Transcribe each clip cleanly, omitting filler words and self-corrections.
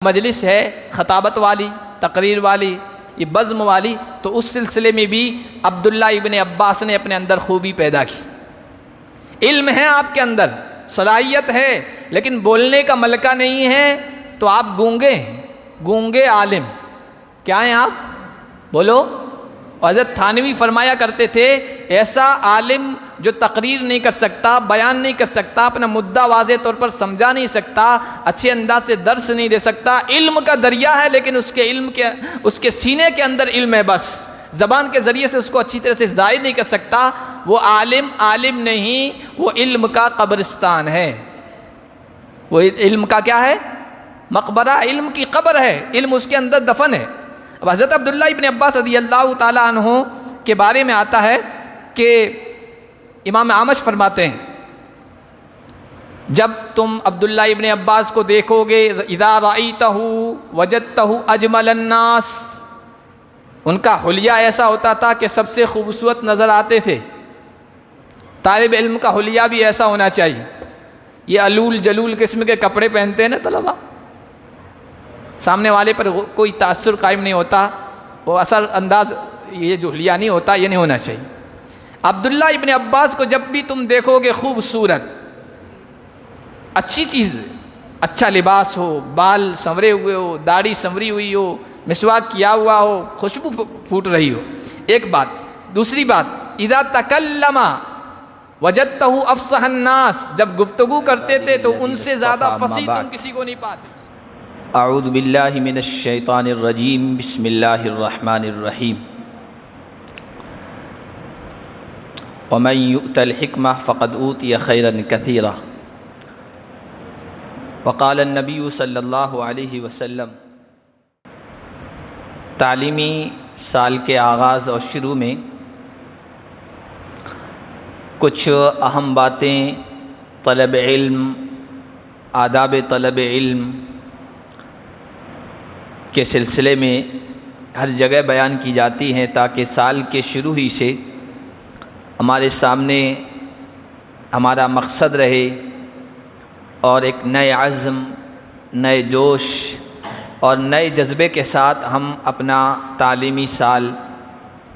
مجلس ہے خطابت والی، تقریر والی، یہ بزم والی، تو اس سلسلے میں بھی عبداللہ ابن عباس نے اپنے اندر خوبی پیدا کی۔ علم ہے آپ کے اندر، صلاحیت ہے، لیکن بولنے کا ملکہ نہیں ہے، تو آپ گونگے ہیں، گونگے عالم۔ کیا ہیں آپ؟ بولو۔ حضرت تھانوی فرمایا کرتے تھے، ایسا عالم جو تقریر نہیں کر سکتا، بیان نہیں کر سکتا، اپنا مدعا واضح طور پر سمجھا نہیں سکتا، اچھے انداز سے درس نہیں دے سکتا، علم کا دریا ہے لیکن اس کے سینے کے اندر علم ہے، بس زبان کے ذریعے سے اس کو اچھی طرح سے ظاہر نہیں کر سکتا، وہ عالم نہیں، وہ علم کا قبرستان ہے۔ وہ علم کا کیا ہے؟ مقبرہ، علم کی قبر ہے، علم اس کے اندر دفن ہے۔ اب حضرت عبداللہ ابن عباس رضی اللہ تعالیٰ عنہ کے بارے میں آتا ہے کہ امام اعمش فرماتے ہیں، جب تم عبداللہ ابن عباس کو دیکھو گے، اذا رأیتہ وجدتہ اجمل الناس، ان کا حلیہ ایسا ہوتا تھا کہ سب سے خوبصورت نظر آتے تھے۔ طالب علم کا حلیہ بھی ایسا ہونا چاہیے۔ یہ علول جلول قسم کے کپڑے پہنتے ہیں نا طلبہ، سامنے والے پر کوئی تاثر قائم نہیں ہوتا، وہ اثر انداز، یہ جو حلیہ نہیں ہوتا، یہ نہیں ہونا چاہیے۔ عبداللہ ابن عباس کو جب بھی تم دیکھو گے خوبصورت، اچھی چیز، اچھا لباس ہو، بال سنورے ہوئے ہو، داڑھی سنوری ہوئی ہو، مسواک کیا ہوا ہو، خوشبو پھوٹ رہی ہو، ایک بات۔ دوسری بات، اذا تکلم وجدتہ افصح الناس، جب گفتگو کرتے تھے تو ان سے زیادہ فصیح تم کسی کو نہیں پاتے۔ اعوذ باللہ من الشیطان الرجیم، بسم اللہ الرحمن الرحیم۔ ومن یؤت الحکمہ فقد اوتی خیرا کثیرا، وقال النبی صلی اللہ علیہ وسلم۔ تعلیمی سال کے آغاز اور شروع میں کچھ اہم باتیں طلب علم، آداب طلب علم کے سلسلے میں ہر جگہ بیان کی جاتی ہیں، تاکہ سال کے شروع ہی سے ہمارے سامنے ہمارا مقصد رہے اور ایک نئے عزم، نئے جوش اور نئے جذبے کے ساتھ ہم اپنا تعلیمی سال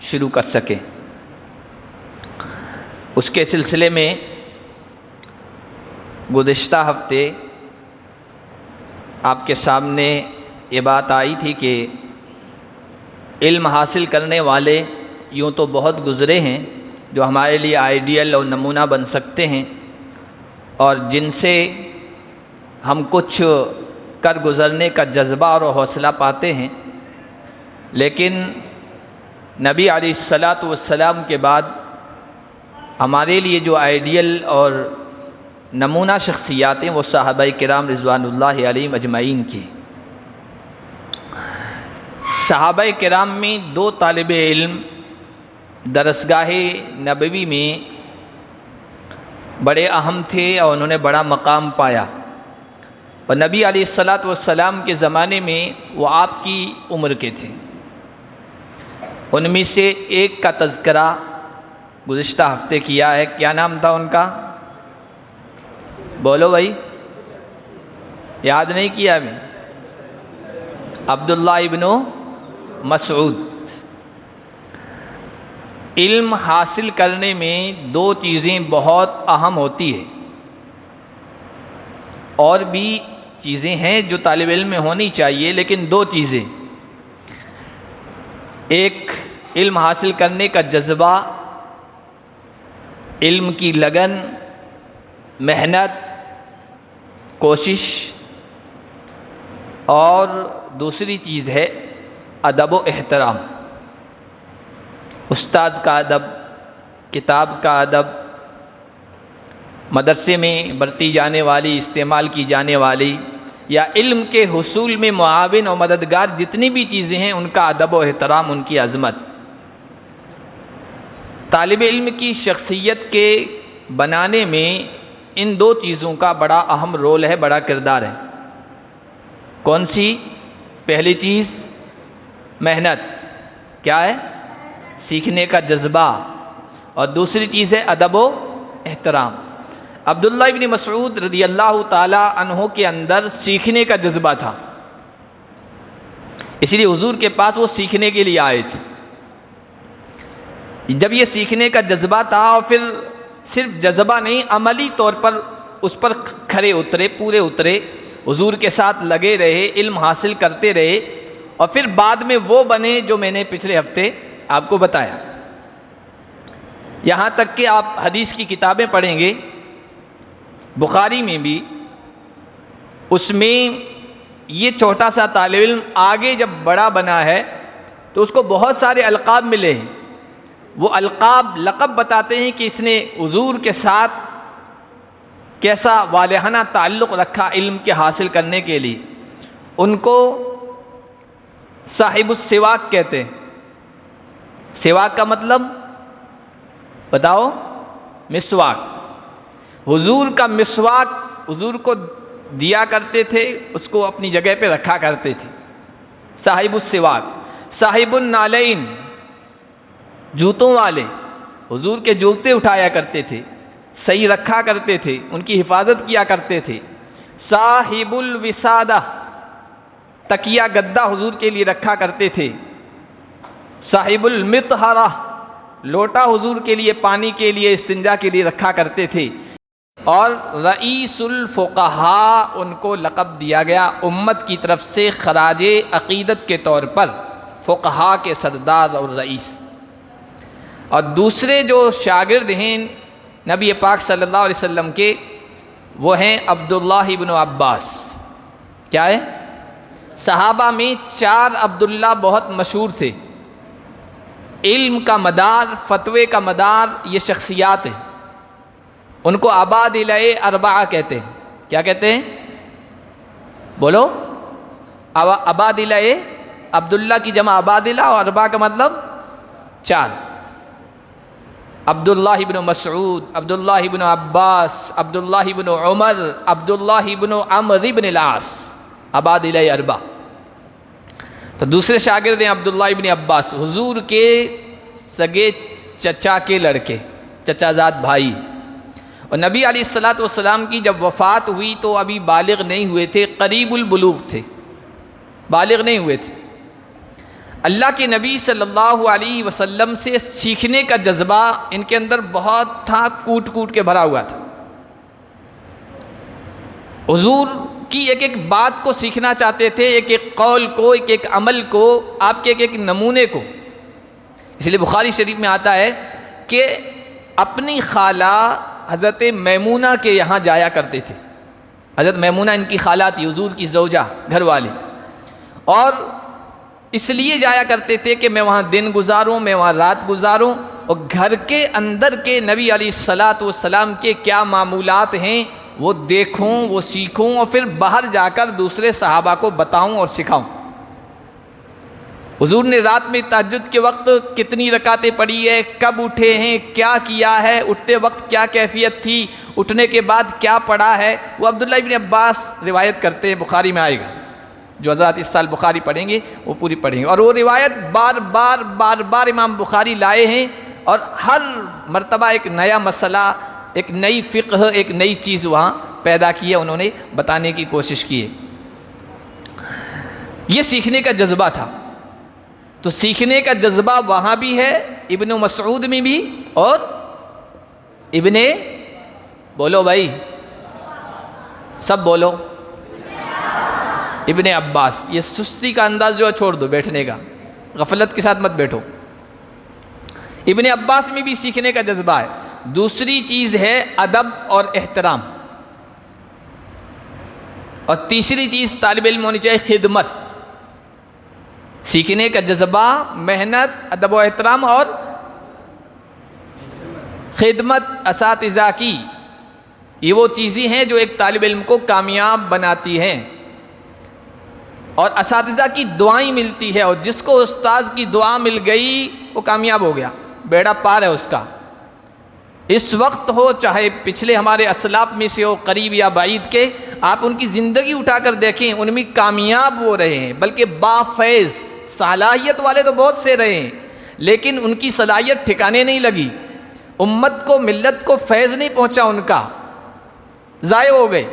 شروع کر سکیں۔ اس کے سلسلے میں گزشتہ ہفتے آپ کے سامنے یہ بات آئی تھی کہ علم حاصل کرنے والے یوں تو بہت گزرے ہیں جو ہمارے لیے آئیڈیل اور نمونہ بن سکتے ہیں، اور جن سے ہم کچھ کر گزرنے کا جذبہ اور حوصلہ پاتے ہیں، لیکن نبی علیہ الصلاۃ والسلام کے بعد ہمارے لیے جو آئیڈیل اور نمونہ شخصیات ہیں وہ صحابہ کرام رضوان اللہ علیہم اجمعین کی۔ صحابہ کرام میں دو طالب علم درسگاہ نبوی میں بڑے اہم تھے اور انہوں نے بڑا مقام پایا، اور نبی علیہ الصلاۃ والسلام کے زمانے میں وہ آپ کی عمر کے تھے۔ ان میں سے ایک کا تذکرہ گزشتہ ہفتے کیا ہے۔ کیا نام تھا ان کا؟ بولو بھائی، یاد نہیں کیا ابھی؟ عبداللہ ابن مسعود۔ علم حاصل کرنے میں دو چیزیں بہت اہم ہوتی ہیں، اور بھی چیزیں ہیں جو طالب علم میں ہونی چاہیے، لیکن دو چیزیں، ایک علم حاصل کرنے کا جذبہ، علم کی لگن، محنت، کوشش، اور دوسری چیز ہے ادب و احترام، استاد کا ادب، کتاب کا ادب، مدرسے میں برتی جانے والی، استعمال کی جانے والی، یا علم کے حصول میں معاون اور مددگار جتنی بھی چیزیں ہیں، ان کا ادب و احترام، ان کی عظمت۔ طالب علم کی شخصیت کے بنانے میں ان دو چیزوں کا بڑا اہم رول ہے، بڑا کردار ہے۔ کون سی؟ پہلی چیز محنت، کیا ہے؟ سیکھنے کا جذبہ، اور دوسری چیز ہے ادب و احترام۔ عبداللہ ابن مسعود رضی اللہ تعالی عنہ کے اندر سیکھنے کا جذبہ تھا، اس لیے حضور کے پاس وہ سیکھنے کے لیے آئے تھے۔ جب یہ سیکھنے کا جذبہ تھا اور پھر صرف جذبہ نہیں، عملی طور پر اس پر کھرے اترے، پورے اترے، حضور کے ساتھ لگے رہے، علم حاصل کرتے رہے، اور پھر بعد میں وہ بنے جو میں نے پچھلے ہفتے آپ کو بتایا۔ یہاں تک کہ آپ حدیث کی کتابیں پڑھیں گے، بخاری میں بھی، اس میں یہ چھوٹا سا طالب علم آگے جب بڑا بنا ہے تو اس کو بہت سارے القاب ملے ہیں۔ وہ القاب، لقب بتاتے ہیں کہ اس نے حضور کے ساتھ کیسا والہانہ تعلق رکھا علم کے حاصل کرنے کے لیے۔ ان کو صاحب السواک کہتے ہیں۔ سواک کا مطلب بتاؤ؟ مسواک۔ حضور کا مسواک حضور کو دیا کرتے تھے، اس کو اپنی جگہ پہ رکھا کرتے تھے۔ صاحب السواک۔ صاحب النالین، جوتوں والے، حضور کے جوتے اٹھایا کرتے تھے، صحیح رکھا کرتے تھے، ان کی حفاظت کیا کرتے تھے۔ صاحب الوسادہ، تکیہ گدا حضور کے لیے رکھا کرتے تھے۔ صاحب المطہرہ، لوٹا حضور کے لیے پانی کے لیے، استنجا کے لیے رکھا کرتے تھے۔ اور رئیس الفقہاء ان کو لقب دیا گیا امت کی طرف سے خراج عقیدت کے طور پر، فقہاء کے سردار اور رئیس۔ اور دوسرے جو شاگرد ہیں نبی پاک صلی اللہ علیہ وسلم کے، وہ ہیں عبداللہ ابن عباس۔ کیا ہے؟ صحابہ میں 4 عبداللہ بہت مشہور تھے۔ علم کا مدار، فتوے کا مدار یہ شخصیات ہیں۔ ان کو عبادلہ اربعہ کہتے ہیں۔ کیا کہتے ہیں؟ بولو۔ عبادلہ، عبداللہ کی جمع عبادلہ، اور اربعہ کا مطلب 4۔ عبداللہ ابن مسعود، عبداللہ ابن عباس، عبداللہ ابن عمر، عبداللہ ابن عمرو ابن العاص، عبادلہ اربعہ۔ تو دوسرے شاگرد ہیں عبداللہ ابن عباس، حضور کے سگے چچا کے لڑکے، چچا زاد بھائی۔ اور نبی علیہ السلام کی جب وفات ہوئی تو ابھی بالغ نہیں ہوئے تھے، قریب البلوغ تھے، بالغ نہیں ہوئے تھے۔ اللہ کے نبی صلی اللہ علیہ وسلم سے سیکھنے کا جذبہ ان کے اندر بہت تھا، کوٹ کوٹ کے بھرا ہوا تھا۔ حضور کی ایک ایک بات کو سیکھنا چاہتے تھے، ایک ایک قول کو، ایک ایک عمل کو، آپ کے ایک ایک نمونے کو۔ اس لیے بخاری شریف میں آتا ہے کہ اپنی خالہ حضرت میمونہ کے یہاں جایا کرتے تھے۔ حضرت میمونہ ان کی خالہ تھی، حضور کی زوجہ، گھر والی، اور اس لیے جایا کرتے تھے کہ میں وہاں دن گزاروں، میں وہاں رات گزاروں، اور گھر کے اندر کے نبی علیہ السلام کے کیا معمولات ہیں وہ دیکھوں، وہ سیکھوں، اور پھر باہر جا کر دوسرے صحابہ کو بتاؤں اور سکھاؤں۔ حضور نے رات میں تہجد کے وقت کتنی رکعتیں پڑھی ہے، کب اٹھے ہیں، کیا کیا ہے، اٹھتے وقت کیا کیفیت تھی، اٹھنے کے بعد کیا پڑھا ہے، وہ عبداللہ ابن عباس روایت کرتے ہیں، بخاری میں آئے گا۔ جو حضرات اس سال بخاری پڑھیں گے وہ پوری پڑھیں گے، اور وہ روایت بار بار امام بخاری لائے ہیں، اور ہر مرتبہ ایک نیا مسئلہ، ایک نئی فقہ، ایک نئی چیز وہاں پیدا کی ہے، انہوں نے بتانے کی کوشش کی ہے۔ یہ سیکھنے کا جذبہ تھا۔ تو سیکھنے کا جذبہ وہاں بھی ہے، ابن مسعود میں بھی، اور ابن، بولو بھائی، سب بولو، ابن عباس۔ یہ سستی کا انداز جو ہے چھوڑ دو، بیٹھنے کا، غفلت کے ساتھ مت بیٹھو۔ ابن عباس میں بھی سیکھنے کا جذبہ ہے۔ دوسری چیز ہے ادب اور احترام، اور تیسری چیز طالب علم ہونی چاہیے خدمت۔ سیکھنے کا جذبہ، محنت، ادب و احترام اور خدمت اساتذہ کی، یہ وہ چیزیں ہیں جو ایک طالب علم کو کامیاب بناتی ہیں، اور اساتذہ کی دعائیں ملتی ہے، اور جس کو استاذ کی دعا مل گئی وہ کامیاب ہو گیا، بیڑا پار ہے اس کا۔ اس وقت ہو چاہے پچھلے ہمارے اسلاف میں سے ہو، قریب یا بعید کے، آپ ان کی زندگی اٹھا کر دیکھیں، ان میں کامیاب ہو رہے ہیں، بلکہ بافیض، صلاحیت والے تو بہت سے رہے ہیں، لیکن ان کی صلاحیت ٹھکانے نہیں لگی، امت کو، ملت کو فیض نہیں پہنچا، ان کا ضائع ہو گئے۔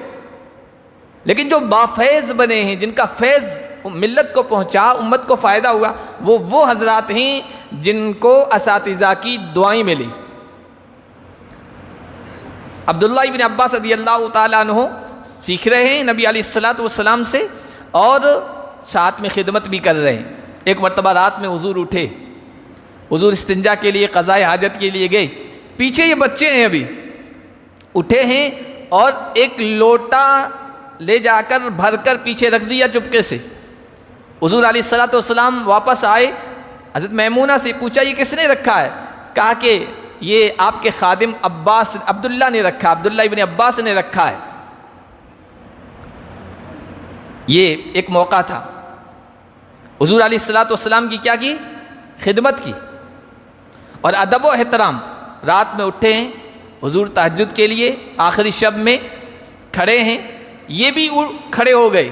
لیکن جو بافیض بنے ہیں، جن کا فیض ملت کو پہنچا، امت کو فائدہ ہوا، وہ حضرات ہیں جن کو اساتذہ کی دعائیں ملی۔ عبداللہ ابن عباس رضی اللہ تعالیٰ عنہ سیکھ رہے ہیں نبی علیہ الصلوۃ والسلام سے، اور ساتھ میں خدمت بھی کر رہے ہیں۔ ایک مرتبہ رات میں حضور اٹھے، حضور استنجا کے لیے، قضاء حاجت کے لیے گئے، پیچھے یہ بچے ہیں ابھی اٹھے ہیں، اور ایک لوٹا لے جا کر بھر کر پیچھے رکھ دیا چپکے سے۔ حضور علیہ الصلوۃ والسلام واپس آئے، حضرت میمونہ سے پوچھا یہ کس نے رکھا ہے؟ کہا کہ یہ آپ کے خادم عباس عبداللہ نے رکھا، عبداللہ ابن عباس نے رکھا ہے۔ یہ ایک موقع تھا، حضور علیہ الصلوۃ والسلام کی کیا کی؟ خدمت کی، اور ادب و احترام۔ رات میں اٹھے ہیں حضور تہجد کے لیے، آخری شب میں کھڑے ہیں، یہ بھی کھڑے ہو گئے،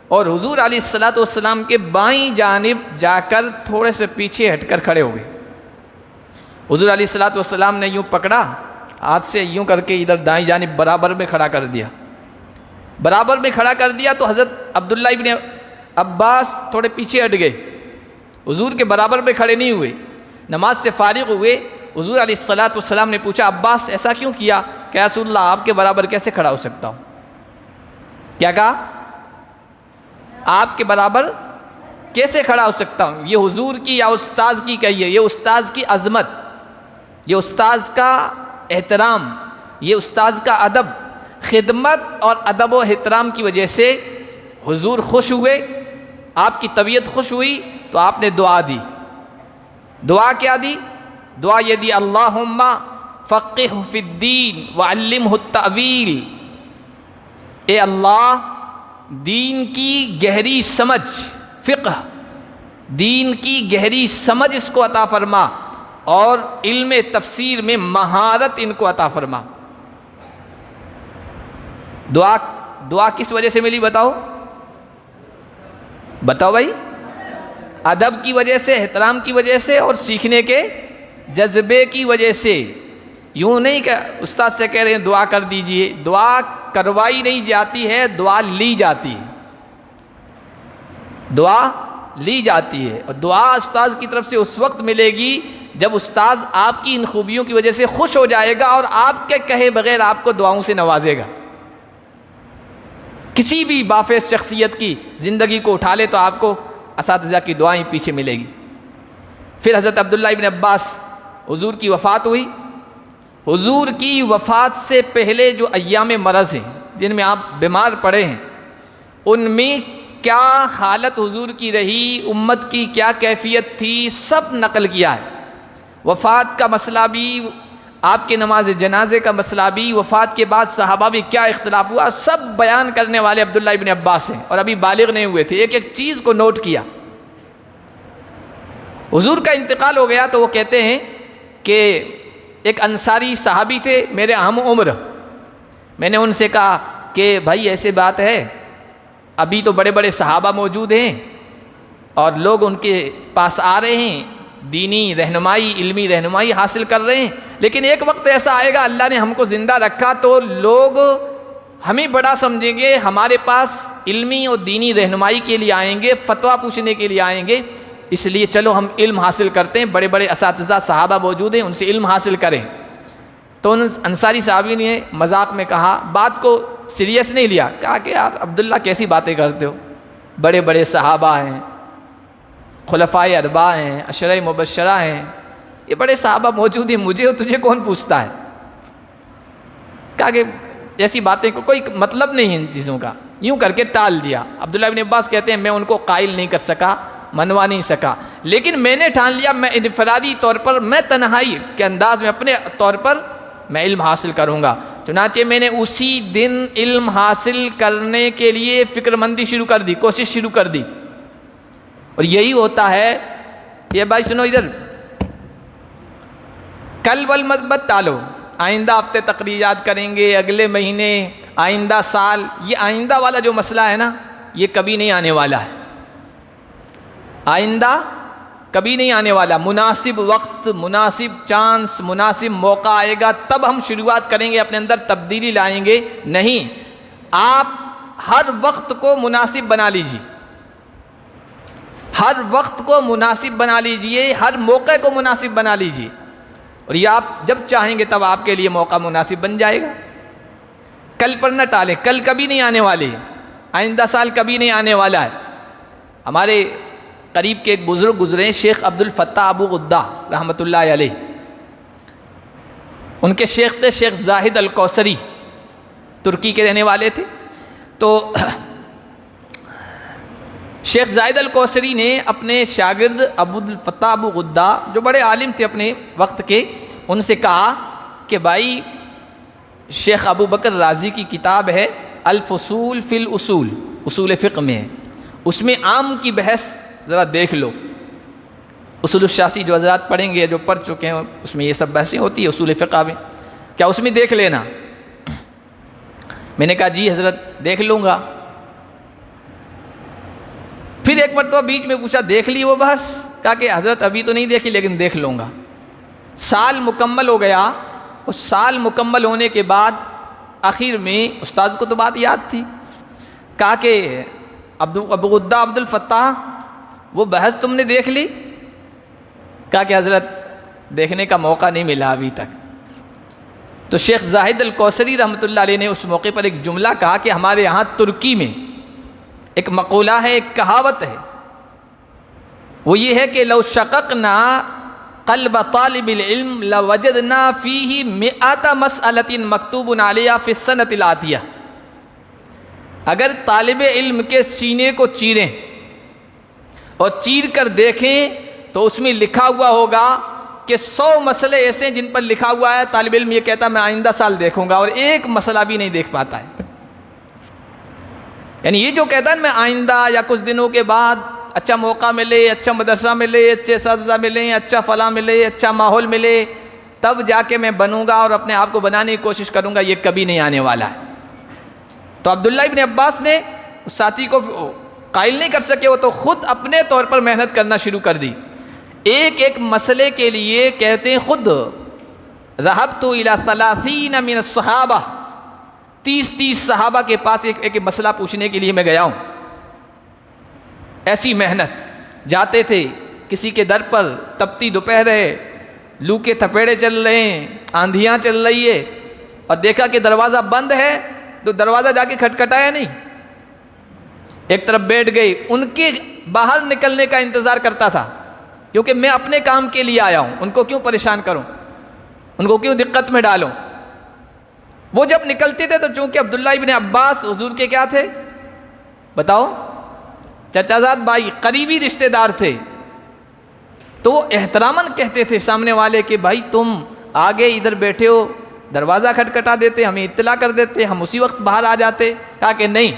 اور حضور علیہ الصلوۃ والسلام کے بائیں جانب جا کر تھوڑے سے پیچھے ہٹ کر کھڑے ہو گئے۔ حضور علیہ الصلوۃ والسلام نے یوں پکڑا، ہاتھ سے یوں کر کے ادھر دائیں جانب برابر میں کھڑا کر دیا، برابر میں کھڑا کر دیا، تو حضرت عبداللہ ابن عباس تھوڑے پیچھے ہٹ گئے، حضور کے برابر میں کھڑے نہیں ہوئے۔ نماز سے فارغ ہوئے، حضور علیہ الصلوۃ والسلام نے پوچھا عباس ایسا کیوں کیا؟ کہ رسول اللہ آپ کے برابر کیسے کھڑا ہو سکتا ہوں؟ کیا کہا؟ آپ کے برابر کیسے کھڑا ہو سکتا ہوں؟ یہ حضور کی یا استاذ کی کہیے، یہ استاذ کی عظمت، یہ استاذ کا احترام، یہ استاذ کا ادب، خدمت اور ادب و احترام کی وجہ سے حضور خوش ہوئے، آپ کی طبیعت خوش ہوئی، تو آپ نے دعا دی۔ دعا کیا دی؟ دعا یہ دی اللہم فقہ فی الدین وعلمہ التأویل، اے اللہ دین کی گہری سمجھ، فقہ دین کی گہری سمجھ اس کو عطا فرما، اور علم تفسیر میں مہارت ان کو عطا فرما۔ دعا کس وجہ سے ملی بتاؤ؟ بتاؤ بھائی؟ ادب کی وجہ سے، احترام کی وجہ سے، اور سیکھنے کے جذبے کی وجہ سے۔ یوں نہیں کہ استاد سے کہہ رہے ہیں دعا کر دیجئے، دعا کروائی نہیں جاتی ہے، دعا لی جاتی ہے، دعا لی جاتی ہے، اور دعا استاذ کی طرف سے اس وقت ملے گی جب استاذ آپ کی ان خوبیوں کی وجہ سے خوش ہو جائے گا، اور آپ کے کہے بغیر آپ کو دعاؤں سے نوازے گا۔ کسی بھی بافیض شخصیت کی زندگی کو اٹھا لے تو آپ کو اساتذہ کی دعائیں پیچھے ملے گی۔ پھر حضرت عبداللہ ابن عباس، حضور کی وفات ہوئی، حضور کی وفات سے پہلے جو ایام مرض ہیں جن میں آپ بیمار پڑے ہیں، ان میں کیا حالت حضور کی رہی، امت کی کیا کیفیت تھی، سب نقل کیا ہے۔ وفات کا مسئلہ بھی، آپ کے نماز جنازے کا مسئلہ بھی، وفات کے بعد صحابہ بھی کیا اختلاف ہوا، سب بیان کرنے والے عبداللہ ابن عباس ہیں، اور ابھی بالغ نہیں ہوئے تھے۔ ایک ایک چیز کو نوٹ کیا۔ حضور کا انتقال ہو گیا تو وہ کہتے ہیں کہ ایک انصاری صحابی تھے میرے ہم عمر، میں نے ان سے کہا کہ بھائی ایسے بات ہے، ابھی تو بڑے بڑے صحابہ موجود ہیں اور لوگ ان کے پاس آ رہے ہیں، دینی رہنمائی، علمی رہنمائی حاصل کر رہے ہیں، لیکن ایک وقت ایسا آئے گا اللہ نے ہم کو زندہ رکھا تو لوگ ہمیں بڑا سمجھیں گے، ہمارے پاس علمی اور دینی رہنمائی کے لیے آئیں گے، فتویٰ پوچھنے کے لیے آئیں گے، اس لیے چلو ہم علم حاصل کرتے ہیں، بڑے بڑے اساتذہ صحابہ موجود ہیں، ان سے علم حاصل کریں۔ تو ان انصاری صحابی نے مذاق میں کہا، بات کو سیریس نہیں لیا، کہا کہ یار عبداللہ کیسی باتیں کرتے ہو، بڑے بڑے صحابہ ہیں، خلفائے اربعہ ہیں، عشرہ مبشرہ ہیں، یہ بڑے صحابہ موجود ہیں، مجھے اور تجھے کون پوچھتا ہے؟ کہا کہ ایسی باتیں کو کوئی مطلب نہیں ہے ان چیزوں کا، یوں کر کے ٹال دیا۔ عبداللہ ابن عباس کہتے ہیں میں ان کو قائل نہیں کر سکا، منوا نہیں سکا، لیکن میں نے ٹھان لیا میں انفرادی طور پر، میں تنہائی کے انداز میں اپنے طور پر میں علم حاصل کروں گا۔ چنانچہ میں نے اسی دن علم حاصل کرنے کے لیے فکر مندی شروع کر دی، کوشش شروع کر دی۔ اور یہی ہوتا ہے، یہ بھائی سنو ادھر، کل والمت ٹالو، آئندہ ہفتے تقریرات کریں گے، اگلے مہینے، آئندہ سال، یہ آئندہ والا جو مسئلہ ہے نا، یہ کبھی نہیں آنے والا ہے، آئندہ کبھی نہیں آنے والا۔ مناسب وقت، مناسب چانس، مناسب موقع آئے گا تب ہم شروعات کریں گے، اپنے اندر تبدیلی لائیں گے، نہیں، آپ ہر وقت کو مناسب بنا لیجیے، ہر وقت کو مناسب بنا لیجئے، ہر موقع کو مناسب بنا لیجئے، اور یہ آپ جب چاہیں گے تب آپ کے لیے موقع مناسب بن جائے گا۔ کل پر نہ ٹالیں، کل کبھی نہیں آنے والے، آئندہ سال کبھی نہیں آنے والا ہے۔ ہمارے قریب کے ایک بزرگ گزرے شیخ عبد الفتاح ابو غدہ رحمۃ اللہ علیہ، ان کے شیخ تھے شیخ زاہد الکوثری، ترکی کے رہنے والے تھے۔ تو شیخ زاہد الکوثری نے اپنے شاگرد عبد الفتاح ابو غدہ جو بڑے عالم تھے اپنے وقت کے، ان سے کہا کہ بھائی شیخ ابو بکر رازی کی کتاب ہے الفصول فی الاصول، اصول فقہ میں ہے، اس میں آم کی بحث ذرا دیکھ لو۔ اصول الشاسی جو حضرات پڑھیں گے، جو پڑھ چکے ہیں، اس میں یہ سب بحثیں ہوتی ہیں اصول فقہ میں، کیا اس میں دیکھ لینا؟ میں نے کہا جی حضرت دیکھ لوں گا۔ پھر ایک مرتبہ بیچ میں پوچھا دیکھ لی وہ بحث؟ کہا کہ حضرت ابھی تو نہیں دیکھی لیکن دیکھ لوں گا۔ سال مکمل ہو گیا، اس سال مکمل ہونے کے بعد آخر میں استاد کو تو بات یاد تھی، کہا کہ ابو غدہ عبد الفتاح وہ بحث تم نے دیکھ لی؟ کہا کہ حضرت دیکھنے کا موقع نہیں ملا ابھی تک۔ تو شیخ زاہد الکوثری رحمۃ اللہ علیہ نے اس موقع پر ایک جملہ کہا کہ ہمارے یہاں ترکی میں ایک مقولہ ہے، ایک کہاوت ہے، وہ یہ ہے کہ لو شققنا قلب طالب العلم لوجدنا فیہ مئات مسئلۃ مکتوب علیہا فی السنۃ الآتیہ۔ اگر طالب علم کے سینے کو چیریں اور چیر کر دیکھیں تو اس میں لکھا ہوا ہوگا کہ 100 مسئلے ایسے ہیں جن پر لکھا ہوا ہے طالب علم یہ کہتا ہے میں آئندہ سال دیکھوں گا، اور ایک مسئلہ بھی نہیں دیکھ پاتا ہے۔ یعنی یہ جو کہتا ہے میں آئندہ یا کچھ دنوں کے بعد اچھا موقع ملے، اچھا مدرسہ ملے، اچھے اساتذہ ملیں، اچھا فلاں ملے، اچھا ماحول ملے، تب جا کے میں بنوں گا اور اپنے آپ کو بنانے کی کوشش کروں گا، یہ کبھی نہیں آنے والا ہے۔ تو عبداللہ ابن عباس نے اس ساتھی کو قائل نہیں کر سکے، وہ تو خود اپنے طور پر محنت کرنا شروع کر دی۔ ایک ایک مسئلے کے لیے کہتے ہیں خود ذهبت الى 30 من الصحابہ، 30 صحابہ کے پاس ایک مسئلہ پوچھنے کے لیے میں گیا ہوں۔ ایسی محنت، جاتے تھے کسی کے در پر، تپتی دوپہر ہے، لو کے تھپیڑے چل رہے ہیں، آندھیاں چل رہی ہے، اور دیکھا کہ دروازہ بند ہے تو دروازہ جا کے کھٹکھٹایا نہیں، ایک طرف بیٹھ گئی، ان کے باہر نکلنے کا انتظار کرتا تھا، کیونکہ میں اپنے کام کے لیے آیا ہوں، ان کو کیوں پریشان کروں، ان کو کیوں دقت میں ڈالوں۔ وہ جب نکلتے تھے تو چونکہ عبداللہ ابن عباس حضور کے کیا تھے بتاؤ، چچا زاد بھائی، قریبی رشتہ دار تھے، تو وہ احتراماً کہتے تھے سامنے والے کہ بھائی تم آگے ادھر بیٹھے ہو، دروازہ کھٹکھٹا دیتے، ہمیں اطلاع کر دیتے، ہم اسی وقت باہر آ جاتے۔ کہا کہ نہیں،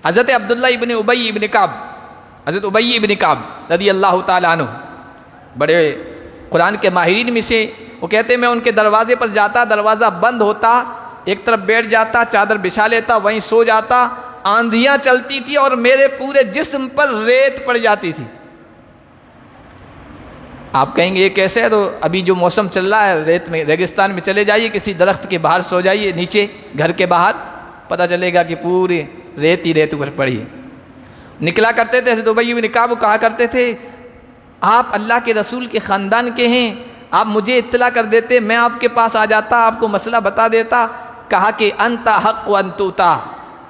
حضرت عبداللہ ابن ابی ابن کعب، حضرت ابی ابن کعب رضی اللہ تعالیٰ عنہ بڑے قرآن کے ماہرین میں سے، وہ کہتے میں ان کے دروازے پر جاتا، دروازہ بند ہوتا، ایک طرف بیٹھ جاتا، چادر بچھا لیتا، وہیں سو جاتا، آندھیاں چلتی تھی اور میرے پورے جسم پر ریت پڑ جاتی تھی۔ آپ کہیں گے یہ کیسے ہے؟ تو ابھی جو موسم چل رہا ہے، ریت میں، ریگستان میں چلے جائیے، کسی درخت کے باہر سو جائیے، نیچے گھر کے باہر، پتہ چلے گا کہ پوری ریت ہی ریت اوپر پڑی ہے۔ نکلا کرتے تھے حضرت ابی بن کعب، کہا کرتے تھے آپ اللہ کے رسول کے خاندان کے ہیں، آپ مجھے اطلاع کر دیتے، میں آپ کے پاس آ جاتا، آپ کو مسئلہ بتا دیتا۔ کہا کہ انت حق و انتوتا،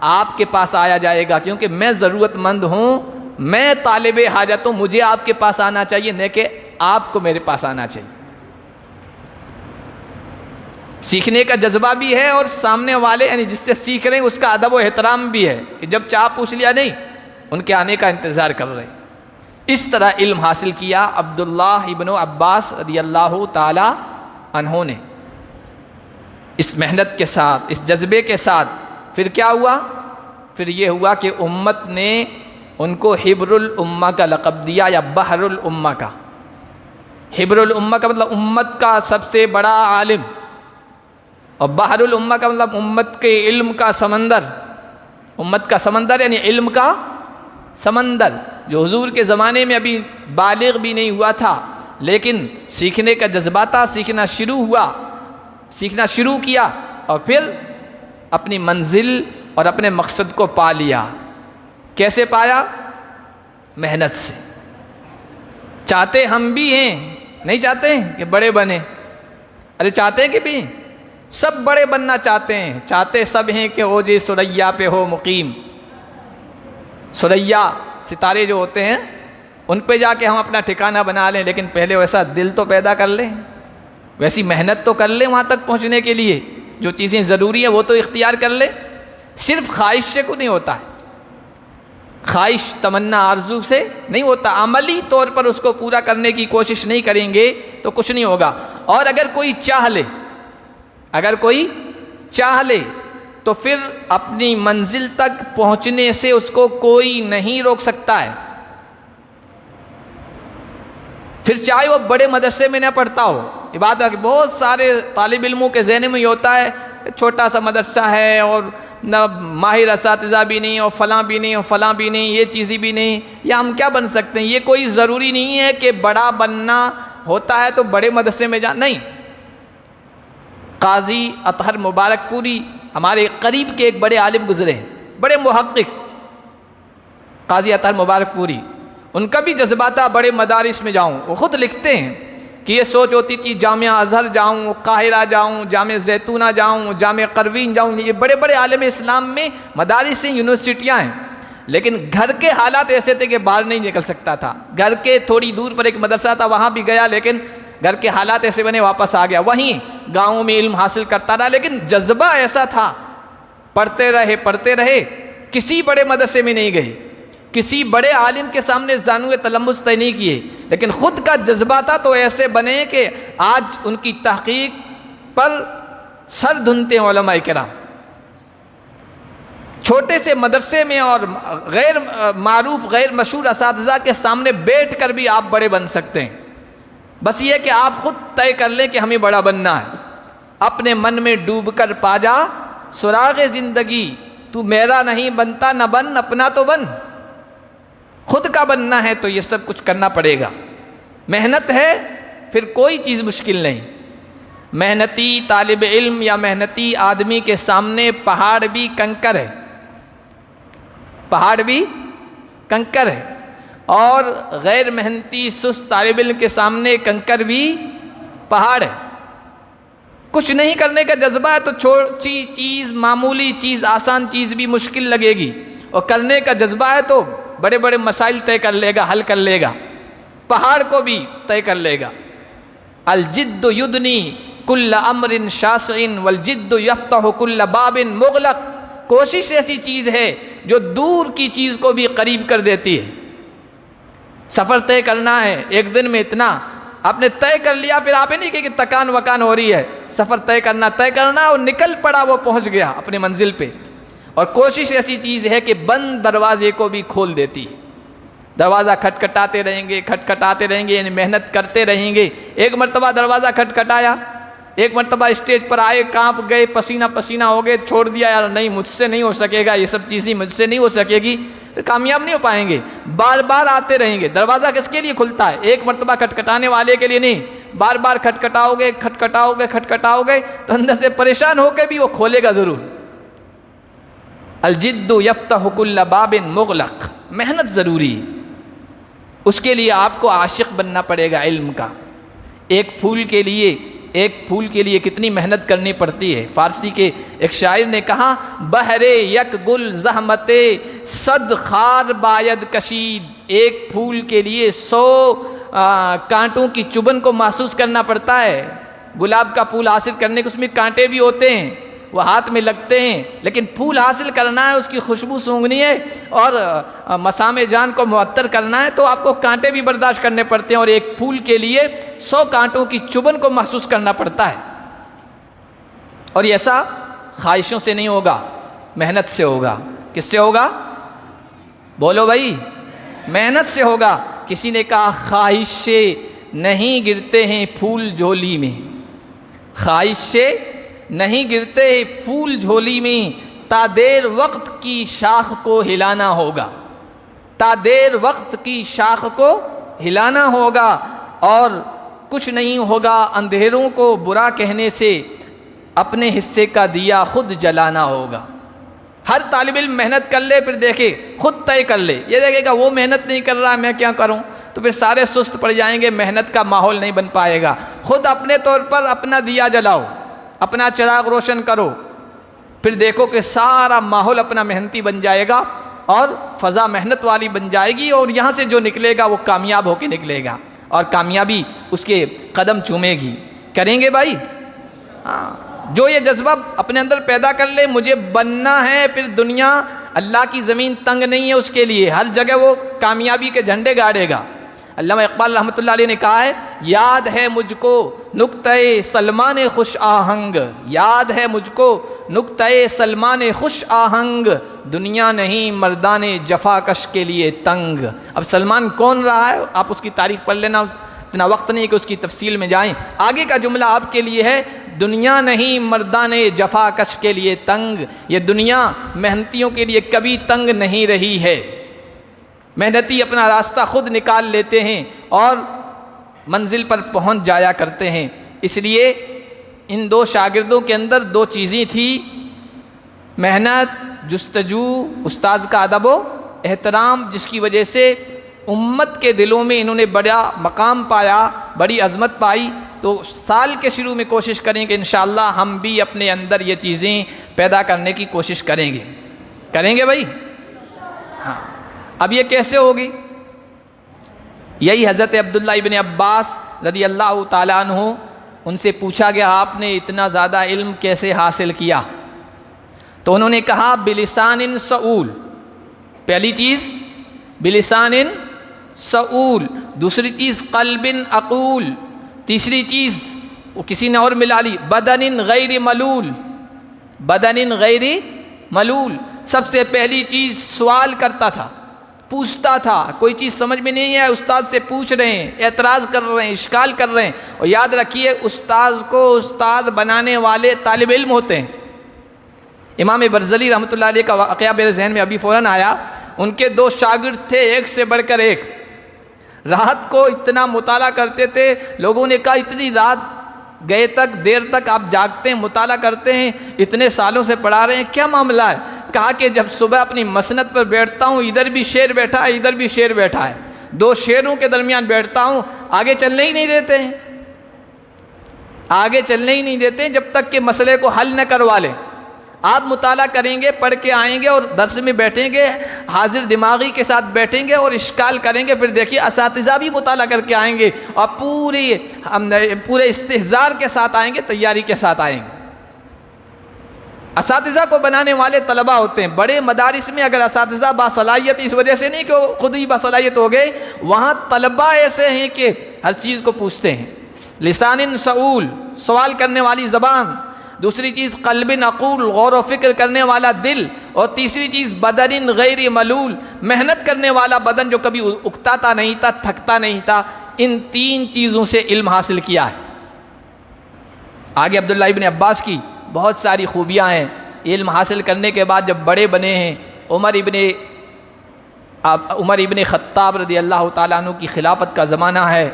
آپ کے پاس آیا جائے گا، کیونکہ میں ضرورت مند ہوں، میں طالب حاجت ہوں، مجھے آپ کے پاس آنا چاہیے، نہ کہ آپ کو میرے پاس آنا چاہیے۔ سیکھنے کا جذبہ بھی ہے، اور سامنے والے یعنی جس سے سیکھ رہے ہیں اس کا ادب و احترام بھی ہے کہ جب چاہ پوچھ لیا نہیں، ان کے آنے کا انتظار کر رہے ہیں۔ اس طرح علم حاصل کیا عبداللہ ابن عباس رضی اللہ تعالی عنہ نے، اس محنت کے ساتھ، اس جذبے کے ساتھ۔ پھر کیا ہوا؟ پھر یہ ہوا کہ امت نے ان کو حبر الامہ کا لقب دیا، یا بحر الامہ کا۔ حبر الامہ کا مطلب امت کا سب سے بڑا عالم، اور بحر الامہ کا مطلب امت کے علم کا سمندر۔ امت کا سمندر یعنی علم کا سمندر، جو حضور کے زمانے میں ابھی بالغ بھی نہیں ہوا تھا، لیکن سیکھنے کا جذبہ تھا، سیکھنا شروع کیا، اور پھر اپنی منزل اور اپنے مقصد کو پا لیا۔ کیسے پایا؟ محنت سے۔ چاہتے ہم بھی ہیں، نہیں چاہتے ہیں کہ بڑے بنے؟ ارے چاہتے ہیں کہ بھی سب بڑے بننا چاہتے ہیں، چاہتے سب ہیں کہ اوج ثریا پہ ہو مقیم۔ ثریا ستارے جو ہوتے ہیں ان پہ جا کے ہم اپنا ٹھکانہ بنا لیں، لیکن پہلے ویسا دل تو پیدا کر لیں، ویسی محنت تو کر لیں وہاں تک پہنچنے کے لیے، جو چیزیں ضروری ہیں وہ تو اختیار کر لیں۔ صرف خواہش سے کو نہیں ہوتا ہے، خواہش تمنا آرزو سے نہیں ہوتا، عملی طور پر اس کو پورا کرنے کی کوشش نہیں کریں گے تو کچھ نہیں ہوگا۔ اور اگر کوئی چاہ لے، اگر کوئی چاہ لے تو پھر اپنی منزل تک پہنچنے سے اس کو کوئی نہیں روک سکتا ہے، پھر چاہے وہ بڑے مدرسے میں نہ پڑھتا ہو۔ یہ بات ہے کہ بہت سارے طالب علموں کے ذہن میں یہ ہوتا ہے چھوٹا سا مدرسہ ہے اور نہ ماہر اساتذہ بھی نہیں اور فلاں بھی نہیں اور فلاں بھی نہیں، یہ چیزیں بھی نہیں، یا ہم کیا بن سکتے ہیں؟ یہ کوئی ضروری نہیں ہے کہ بڑا بننا ہوتا ہے تو بڑے مدرسے میں نہیں۔ قاضی اطہر مبارک پوری ہمارے قریب کے ایک بڑے عالم گزرے ہیں، بڑے محقق، قاضی اطہر مبارک پوری، ان کا بھی جذبات تھا بڑے مدارس میں جاؤں۔ وہ خود لکھتے ہیں کہ یہ سوچ ہوتی تھی جامعہ ازہر جاؤں، قاہرہ جاؤں، جامعہ زیتونہ جاؤں، جامعہ قروین جاؤں، یہ بڑے بڑے عالم اسلام میں مدارس ہیں، یونیورسٹیاں ہیں، لیکن گھر کے حالات ایسے تھے کہ باہر نہیں نکل سکتا تھا۔ گھر کے تھوڑی دور پر ایک مدرسہ تھا، وہاں بھی گیا، لیکن گھر کے حالات ایسے بنے واپس آ گیا، وہیں گاؤں میں علم حاصل کرتا رہا، لیکن جذبہ ایسا تھا، پڑھتے رہے، کسی بڑے مدرسے میں نہیں گئے، کسی بڑے عالم کے سامنے زانوئے تلمس طے نہیں کیے، لیکن خود کا جذبہ تھا تو ایسے بنے کہ آج ان کی تحقیق پر سر دھنتے ہیں علماء کرام۔ چھوٹے سے مدرسے میں اور غیر معروف غیر مشہور اساتذہ کے سامنے بیٹھ کر بھی آپ بڑے بن سکتے ہیں، بس یہ کہ آپ خود طے کر لیں کہ ہمیں بڑا بننا ہے۔ اپنے من میں ڈوب کر پا جا سراغ زندگی، تو میرا نہیں بنتا نہ بن، اپنا تو بن۔ خود کا بننا ہے تو یہ سب کچھ کرنا پڑے گا، محنت ہے پھر کوئی چیز مشکل نہیں۔ محنتی طالب علم یا محنتی آدمی کے سامنے پہاڑ بھی کنکر ہے، پہاڑ بھی کنکر ہے، اور غیر محنتی سست طالب علم کے سامنے کنکر بھی پہاڑ ہے۔ کچھ نہیں کرنے کا جذبہ ہے تو چھوٹی چیز، معمولی چیز، آسان چیز بھی مشکل لگے گی، اور کرنے کا جذبہ ہے تو بڑے بڑے مسائل طے کر لے گا، حل کر لے گا، پہاڑ کو بھی طے کر لے گا۔ الجد یدنی کل امر شاسع والجد یفتح کل باب مغلق۔ کوشش ایسی چیز ہے جو دور کی چیز کو بھی قریب کر دیتی ہے۔ سفر طے کرنا ہے، ایک دن میں اتنا آپ نے طے کر لیا، پھر آپ نہیں کہ تکان وکان ہو رہی ہے، سفر طے کرنا اور نکل پڑا، وہ پہنچ گیا اپنی منزل پہ۔ اور کوشش ایسی چیز ہے کہ بند دروازے کو بھی کھول دیتی ہے۔ دروازہ کھٹکھٹاتے رہیں گے، یعنی محنت کرتے رہیں گے۔ ایک مرتبہ دروازہ کھٹکھٹایا، ایک مرتبہ اسٹیج پر آئے، کانپ گئے، پسینہ پسینہ ہو گئے، چھوڑ دیا، یار نہیں مجھ سے نہیں ہو سکے گا، یہ سب چیزیں مجھ سے نہیں ہو سکے گی، پھر کامیاب نہیں ہو پائیں گے۔ بار بار آتے رہیں گے۔ دروازہ کس کے لیے کھلتا ہے؟ ایک مرتبہ کھٹکھٹانے والے کے لیے نہیں، بار بار کھٹکھٹاؤ گے تو اندر سے پریشان ہو کے بھی وہ کھولے گا ضرور۔ الجد یفتح کل باب مغلق۔ محنت ضروری ہے، اس کے لیے آپ کو عاشق بننا پڑے گا علم کا۔ ایک پھول کے لیے کتنی محنت کرنی پڑتی ہے۔ فارسی کے ایک شاعر نے کہا، بہرے یک گل زحمت صد خار باید کشید۔ ایک پھول کے لیے 100 کانٹوں کی چبھن کو محسوس کرنا پڑتا ہے۔ گلاب کا پھول حاصل کرنے کے اس میں کانٹے بھی ہوتے ہیں، وہ ہاتھ میں لگتے ہیں، لیکن پھول حاصل کرنا ہے، اس کی خوشبو سونگھنی ہے اور مسام جان کو معطر کرنا ہے تو آپ کو کانٹے بھی برداشت کرنے پڑتے ہیں، اور ایک پھول کے لیے 100 کانٹوں کی چبھن کو محسوس کرنا پڑتا ہے۔ اور ایسا خواہشوں سے نہیں ہوگا، محنت سے ہوگا۔ کس سے ہوگا؟ بولو بھائی، محنت سے ہوگا۔ کسی نے کہا خواہش سے نہیں گرتے ہیں پھول جھولی میں، خواہش سے نہیں گرتے پھول جھولی میں، تا دیر وقت کی شاخ کو ہلانا ہوگا، تا دیر وقت کی شاخ کو ہلانا ہوگا، اور کچھ نہیں ہوگا اندھیروں کو برا کہنے سے، اپنے حصے کا دیا خود جلانا ہوگا۔ ہر طالب علم محنت کر لے، پھر دیکھے خود طے کر لے، یہ دیکھے گا وہ محنت نہیں کر رہا میں کیا کروں، تو پھر سارے سست پڑ جائیں گے، محنت کا ماحول نہیں بن پائے گا۔ خود اپنے طور پر اپنا دیا جلاؤ، اپنا چراغ روشن کرو، پھر دیکھو کہ سارا ماحول اپنا محنتی بن جائے گا اور فضا محنت والی بن جائے گی، اور یہاں سے جو نکلے گا وہ کامیاب ہو کے نکلے گا، اور کامیابی اس کے قدم چومے گی۔ کریں گے بھائی؟ ہاں، جو یہ جذبہ اپنے اندر پیدا کر لے مجھے بننا ہے، پھر دنیا، اللہ کی زمین تنگ نہیں ہے اس کے لیے، ہر جگہ وہ کامیابی کے جھنڈے گاڑے گا۔ علامہ اقبال رحمۃ اللہ علیہ نے کہا ہے، یاد ہے مجھ کو نکتہ سلمان خوش آہنگ، یاد ہے مجھ کو نکتہ سلمان خوش آہنگ، دنیا نہیں مردان جفا کش کے لیے تنگ۔ اب سلمان کون رہا ہے آپ اس کی تاریخ پڑھ لینا، اتنا وقت نہیں کہ اس کی تفصیل میں جائیں۔ آگے کا جملہ آپ کے لیے ہے، دنیا نہیں مردان جفا کش کے لیے تنگ، یہ دنیا محنتیوں کے لیے کبھی تنگ نہیں رہی ہے۔ محنتی اپنا راستہ خود نکال لیتے ہیں اور منزل پر پہنچ جایا کرتے ہیں۔ اس لیے ان دو شاگردوں کے اندر دو چیزیں تھیں، محنت، جستجو، استاذ کا ادب و احترام، جس کی وجہ سے امت کے دلوں میں انہوں نے بڑا مقام پایا، بڑی عظمت پائی۔ تو سال کے شروع میں کوشش کریں کہ انشاءاللہ ہم بھی اپنے اندر یہ چیزیں پیدا کرنے کی کوشش کریں گے۔ کریں گے بھائی؟ ہاں۔ اب یہ کیسے ہوگی؟ یہی حضرت عبداللہ ابن عباس رضی اللہ تعالیٰ عنہ، ان سے پوچھا گیا آپ نے اتنا زیادہ علم کیسے حاصل کیا؟ تو انہوں نے کہا بلسان سعول، پہلی چیز بلسان سعول، دوسری چیز قلب عقول، تیسری چیز وہ کسی نے اور ملا لی بدن غیر ملول، بدن غیر ملول۔ سب سے پہلی چیز سوال کرتا تھا، پوچھتا تھا، کوئی چیز سمجھ میں نہیں ہے استاد سے پوچھ رہے ہیں، اعتراض کر رہے ہیں، اشکال کر رہے ہیں، اور یاد رکھیے استاد کو استاد بنانے والے طالب علم ہوتے ہیں۔ امام برزلی رحمۃ اللہ علیہ کا واقعہ میرے ذہن میں ابھی فوراً آیا، ان کے دو شاگرد تھے، ایک سے بڑھ کر ایک، رات کو اتنا مطالعہ کرتے تھے، لوگوں نے کہا اتنی رات گئے تک دیر تک آپ جاگتے ہیں، مطالعہ کرتے ہیں، اتنے سالوں سے پڑھا رہے ہیں، کیا معاملہ ہے؟ کہا کہ جب صبح اپنی مسند پر بیٹھتا ہوں، ادھر بھی شیر بیٹھا ہے، ادھر بھی شیر بیٹھا ہے، دو شیروں کے درمیان بیٹھتا ہوں، آگے چلنے ہی نہیں دیتے ہیں، آگے چلنے ہی نہیں دیتے ہیں جب تک کہ مسئلے کو حل نہ کروا لیں۔ آپ مطالعہ کریں گے، پڑھ کے آئیں گے اور درس میں بیٹھیں گے، حاضر دماغی کے ساتھ بیٹھیں گے اور اشکال کریں گے، پھر دیکھیے اساتذہ بھی مطالعہ کر کے آئیں گے اور پورے استحضار کے ساتھ آئیں گے، تیاری کے ساتھ آئیں گے۔ اساتذہ کو بنانے والے طلبہ ہوتے ہیں۔ بڑے مدارس میں اگر اساتذہ باصلاحیت، اس وجہ سے نہیں کہ وہ خود ہی باصلاحیت ہو گئے، وہاں طلبہ ایسے ہیں کہ ہر چیز کو پوچھتے ہیں۔ لسان سعول، سوال کرنے والی زبان، دوسری چیز قلب عقول، غور و فکر کرنے والا دل، اور تیسری چیز بدن غیر ملول، محنت کرنے والا بدن جو کبھی اکتاتا نہیں تھا، تھکتا نہیں تھا۔ ان تین چیزوں سے علم حاصل کیا ہے۔ آگے عبداللہ ابن عباس کی بہت ساری خوبیاں ہیں۔ علم حاصل کرنے کے بعد جب بڑے بنے ہیں، عمر ابن خطاب رضی اللہ تعالیٰ عنہ کی خلافت کا زمانہ ہے،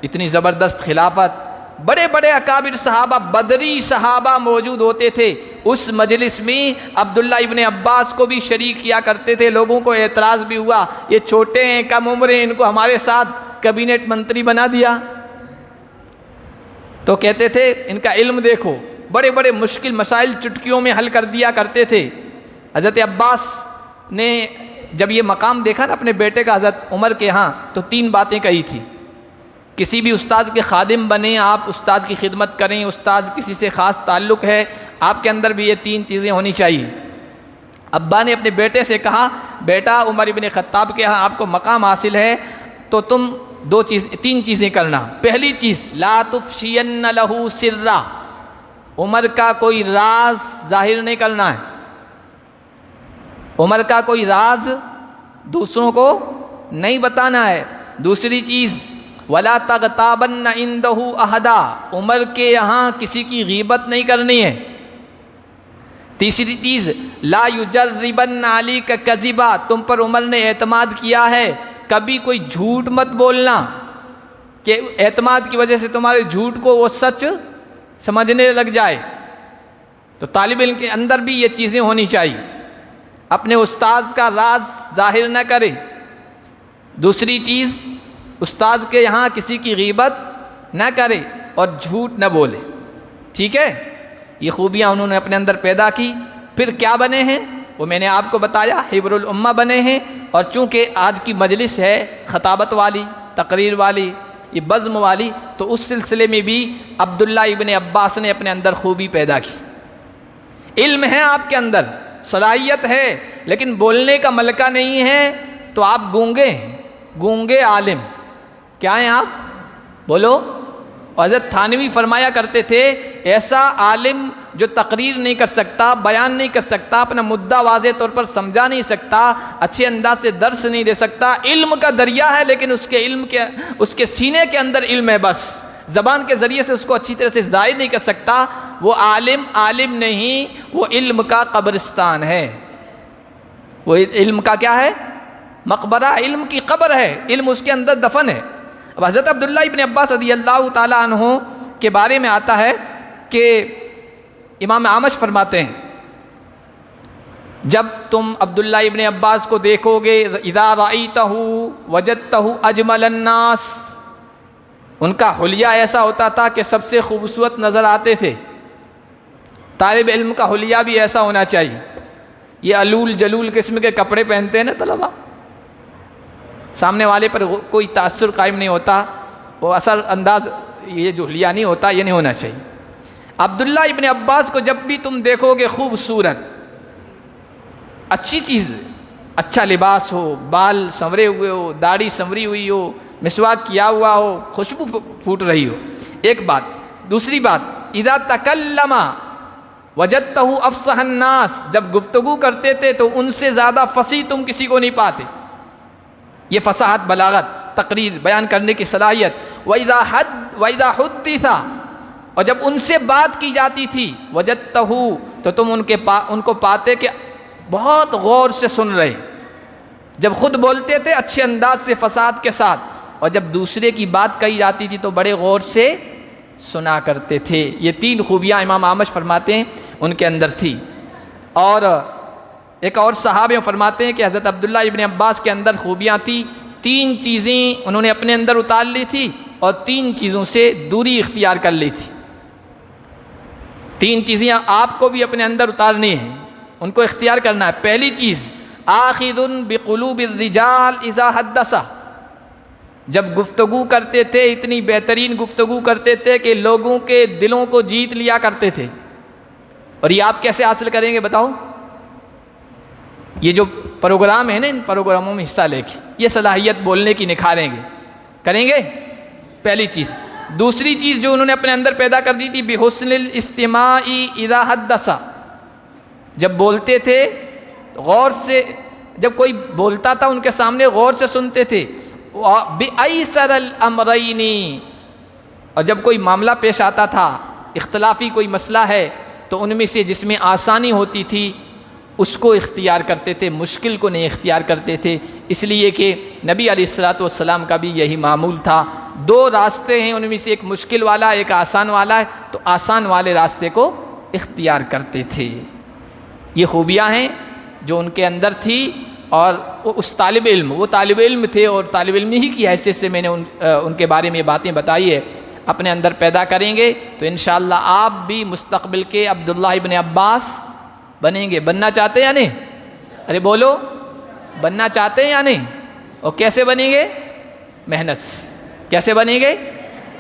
اتنی زبردست خلافت، بڑے بڑے اکابر صحابہ، بدری صحابہ موجود ہوتے تھے۔ اس مجلس میں عبداللہ ابن عباس کو بھی شریک کیا کرتے تھے۔ لوگوں کو اعتراض بھی ہوا، یہ چھوٹے ہیں، کم عمر ہیں، ان کو ہمارے ساتھ کابینٹ منتری بنا دیا۔ تو کہتے تھے ان کا علم دیکھو، بڑے بڑے مشکل مسائل چٹکیوں میں حل کر دیا کرتے تھے۔ حضرت عباس نے جب یہ مقام دیکھا نا اپنے بیٹے کا حضرت عمر کے ہاں، تو تین باتیں کہی تھی۔ کسی بھی استاذ کے خادم بنیں، آپ استاذ کی خدمت کریں، استاذ کسی سے خاص تعلق ہے، آپ کے اندر بھی یہ تین چیزیں ہونی چاہیے۔ ابا نے اپنے بیٹے سے کہا، بیٹا عمر ابن خطاب کے ہاں آپ کو مقام حاصل ہے تو تم تین چیزیں کرنا۔ پہلی چیز لا تفشین لہ سرا، عمر کا کوئی راز ظاہر نہیں کرنا ہے، عمر کا کوئی راز دوسروں کو نہیں بتانا ہے۔ دوسری چیز وَلَا تَغْتَابَنَّ عِنْدَهُ أَحَدًا، عمر کے یہاں کسی کی غیبت نہیں کرنی ہے۔ تیسری چیز لَا يُجَرِّبَنَّ عَلَيْكَ كَذِبًا، تم پر عمر نے اعتماد کیا ہے، کبھی کوئی جھوٹ مت بولنا کہ اعتماد کی وجہ سے تمہارے جھوٹ کو وہ سچ سمجھنے لگ جائے۔ تو طالب علم کے اندر بھی یہ چیزیں ہونی چاہیے، اپنے استاذ کا راز ظاہر نہ کرے۔ دوسری چیز استاذ کے یہاں کسی کی غیبت نہ کرے اور جھوٹ نہ بولے، ٹھیک ہے؟ یہ خوبیاں انہوں نے اپنے اندر پیدا کی۔ پھر کیا بنے ہیں وہ میں نے آپ کو بتایا، حبر الامہ بنے ہیں۔ اور چونکہ آج کی مجلس ہے خطابت والی، تقریر والی، یہ بزم والی، تو اس سلسلے میں بھی عبداللہ ابن عباس نے اپنے اندر خوبی پیدا کی۔ علم ہے آپ کے اندر، صلاحیت ہے، لیکن بولنے کا ملکہ نہیں ہے، تو آپ گونگے ہیں، گونگے عالم۔ کیا ہیں آپ؟ بولو۔ حضرت تھانوی فرمایا کرتے تھے ایسا عالم جو تقریر نہیں کر سکتا، بیان نہیں کر سکتا، اپنا مدعا واضح طور پر سمجھا نہیں سکتا، اچھے انداز سے درس نہیں دے سکتا، علم کا دریا ہے لیکن اس کے سینے کے اندر علم ہے، بس زبان کے ذریعے سے اس کو اچھی طرح سے ظاہر نہیں کر سکتا، وہ عالم نہیں، وہ علم کا قبرستان ہے۔ وہ علم کا کیا ہے؟ مقبرہ، علم کی قبر ہے، علم اس کے اندر دفن ہے۔ اب حضرت عبداللہ ابن عباس رضی اللہ تعالیٰ عنہ کے بارے میں آتا ہے کہ امام اعمش فرماتے ہیں جب تم عبداللہ ابن عباس کو دیکھو گے، اذا رأیتہ وجدتہ اجمل الناس، ان کا حلیہ ایسا ہوتا تھا کہ سب سے خوبصورت نظر آتے تھے۔ طالب علم کا حلیہ بھی ایسا ہونا چاہیے۔ یہ علول جلول قسم کے کپڑے پہنتے ہیں نا طلبہ، سامنے والے پر کوئی تاثر قائم نہیں ہوتا، وہ اثر انداز یہ جو حلیہ نہیں ہوتا، یہ نہیں ہونا چاہیے۔ عبداللہ ابن عباس کو جب بھی تم دیکھو گے خوبصورت، اچھی چیز، اچھا لباس ہو، بال سنورے ہوئے ہو، داڑھی سنوری ہوئی ہو، مسواک کیا ہوا ہو، خوشبو پھوٹ رہی ہو، ایک بات۔ دوسری بات، اذا تکلم وجدتہ افصح الناس، جب گفتگو کرتے تھے تو ان سے زیادہ فصیح تم کسی کو نہیں پاتے۔ یہ فصاحت، بلاغت، تقریر بیان کرنے کی صلاحیت۔ وَإِذَا حُدِّثَ، اور جب ان سے بات کی جاتی تھی، وَجَدتَّهُ، تو تم ان کو پاتے کہ بہت غور سے سن رہے، جب خود بولتے تھے اچھے انداز سے فصاحت کے ساتھ، اور جب دوسرے کی بات کہی جاتی تھی تو بڑے غور سے سنا کرتے تھے۔ یہ تین خوبیاں امام اعمش فرماتے ہیں ان کے اندر تھی۔ اور ایک اور صحابی فرماتے ہیں کہ حضرت عبداللہ ابن عباس کے اندر خوبیاں تھیں، تین چیزیں انہوں نے اپنے اندر اتار لی تھی اور تین چیزوں سے دوری اختیار کر لی تھی۔ تین چیزیں آپ کو بھی اپنے اندر اتارنی ہیں، ان کو اختیار کرنا ہے۔ پہلی چیز، آخذ بقلوب الرجال اذا حدث، جب گفتگو کرتے تھے اتنی بہترین گفتگو کرتے تھے کہ لوگوں کے دلوں کو جیت لیا کرتے تھے۔ اور یہ آپ کیسے حاصل کریں گے بتاؤ؟ یہ جو پروگرام ہے نا، ان پروگراموں میں حصہ لے کے یہ صلاحیت بولنے کی نکھاریں گے، کریں گے، پہلی چیز۔ دوسری چیز جو انہوں نے اپنے اندر پیدا کر دی تھی، بحسن الاستماع اذا حدث، جب بولتے تھے غور سے، جب کوئی بولتا تھا ان کے سامنے غور سے سنتے تھے۔ بأیسر الامرین، اور جب کوئی معاملہ پیش آتا تھا، اختلافی کوئی مسئلہ ہے، تو ان میں سے جس میں آسانی ہوتی تھی اس کو اختیار کرتے تھے، مشکل کو نہیں اختیار کرتے تھے، اس لیے کہ نبی علیہ الصلوۃ والسلام کا بھی یہی معمول تھا۔ دو راستے ہیں، ان میں سے ایک مشکل والا، ایک آسان والا ہے، تو آسان والے راستے کو اختیار کرتے تھے۔ یہ خوبیاں ہیں جو ان کے اندر تھی۔ اور اس طالب علم، وہ طالب علم تھے، اور طالب علم ہی کی حیثیت سے میں نے ان کے بارے میں یہ باتیں بتائی ہے، اپنے اندر پیدا کریں گے تو انشاءاللہ آپ بھی مستقبل کے عبداللہ ابن عباس بنیں گے۔ بننا چاہتے ہیں یا نہیں؟ ارے بولو، بننا چاہتے ہیں یا نہیں؟ اور کیسے بنیں گے؟ محنت سے۔ کیسے بنیں گے؟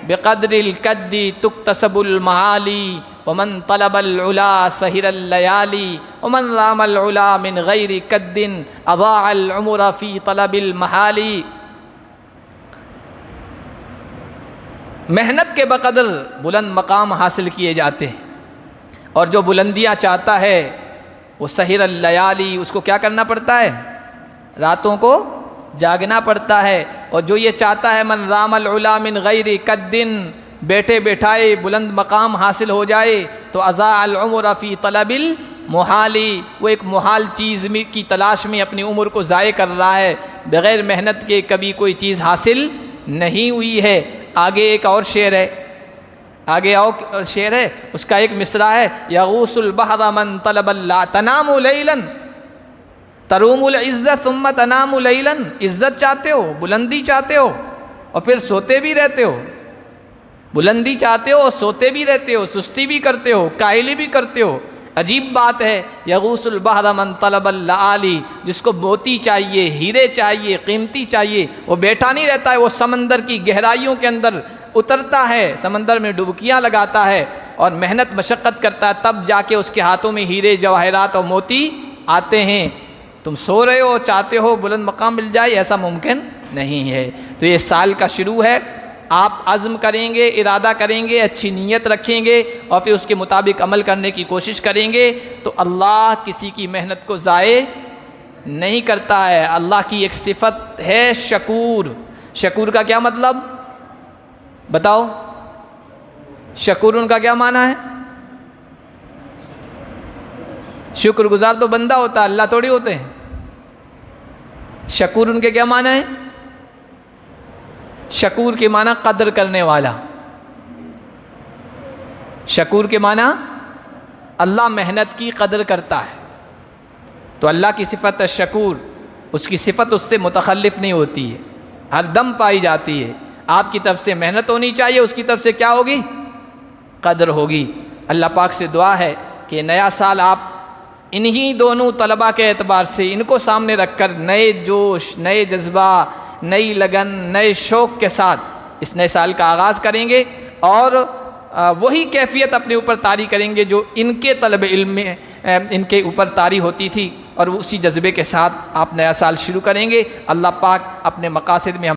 بقدر القد تکتسب المعالی ومن طلب العلا سہر اللیالی ومن رام العلا من غیر قد اضاع العمر فی طلب المحالی۔ محنت کے بقدر بلند مقام حاصل کیے جاتے ہیں، اور جو بلندیاں چاہتا ہے وہ سحر اللیالی، اس کو کیا کرنا پڑتا ہے؟ راتوں کو جاگنا پڑتا ہے۔ اور جو یہ چاہتا ہے من رام العلا من غیر قد، بیٹھے بیٹھائے بلند مقام حاصل ہو جائے، تو اضاع العمر فی طلب المحالی، وہ ایک محال چیز کی تلاش میں اپنی عمر کو ضائع کر رہا ہے، بغیر محنت کے کبھی کوئی چیز حاصل نہیں ہوئی ہے۔ آگے ایک اور شعر ہے، آگے اور شعر ہے، اس کا ایک مصرع ہے، یغوص البحر من طلب اللہ تنام لیلا تروم العزت ثم تنام لیلا، عزت چاہتے ہو، بلندی چاہتے ہو، اور پھر سوتے بھی رہتے ہو، بلندی چاہتے ہو اور سوتے بھی رہتے ہو، سستی بھی کرتے ہو، کاہلی بھی کرتے ہو۔ عجیب بات ہے، یغوث البحر من طلب اللآلی، جس کو موتی چاہیے، ہیرے چاہیے، قیمتی چاہیے، وہ بیٹھا نہیں رہتا ہے، وہ سمندر کی گہرائیوں کے اندر اترتا ہے، سمندر میں ڈبکیاں لگاتا ہے اور محنت مشقت کرتا ہے، تب جا کے اس کے ہاتھوں میں ہیرے جواہرات اور موتی آتے ہیں۔ تم سو رہے ہو، چاہتے ہو بلند مقام مل جائے، ایسا ممکن نہیں ہے۔ تو یہ سال کا شروع ہے، آپ عزم کریں گے، ارادہ کریں گے، اچھی نیت رکھیں گے اور پھر اس کے مطابق عمل کرنے کی کوشش کریں گے تو اللہ کسی کی محنت کو ضائع نہیں کرتا ہے۔ اللہ کی ایک صفت ہے شکور۔ شکور کا کیا مطلب بتاؤ؟ شکور ان کا کیا معنی ہے؟ شکر گزار تو بندہ ہوتا ہے، اللہ تھوڑی ہوتے ہیں۔ شکور ان کے کیا معنی ہے؟ شکور کے معنی قدر کرنے والا۔ شکور کے معنی اللہ محنت کی قدر کرتا ہے، تو اللہ کی صفت ہے شکور، اس کی صفت اس سے متخلف نہیں ہوتی ہے، ہر دم پائی جاتی ہے۔ آپ کی طرف سے محنت ہونی چاہیے، اس کی طرف سے کیا ہوگی؟ قدر ہوگی۔ اللہ پاک سے دعا ہے کہ نیا سال آپ انہی دونوں طلباء کے اعتبار سے ان کو سامنے رکھ کر نئے جوش، نئے جذبہ، نئی لگن، نئے شوق کے ساتھ اس نئے سال کا آغاز کریں گے اور وہی کیفیت اپنے اوپر طاری کریں گے جو ان کے طلب علم میں ان کے اوپر طاری ہوتی تھی، اور اسی جذبے کے ساتھ آپ نیا سال شروع کریں گے۔ اللہ پاک اپنے مقاصد میں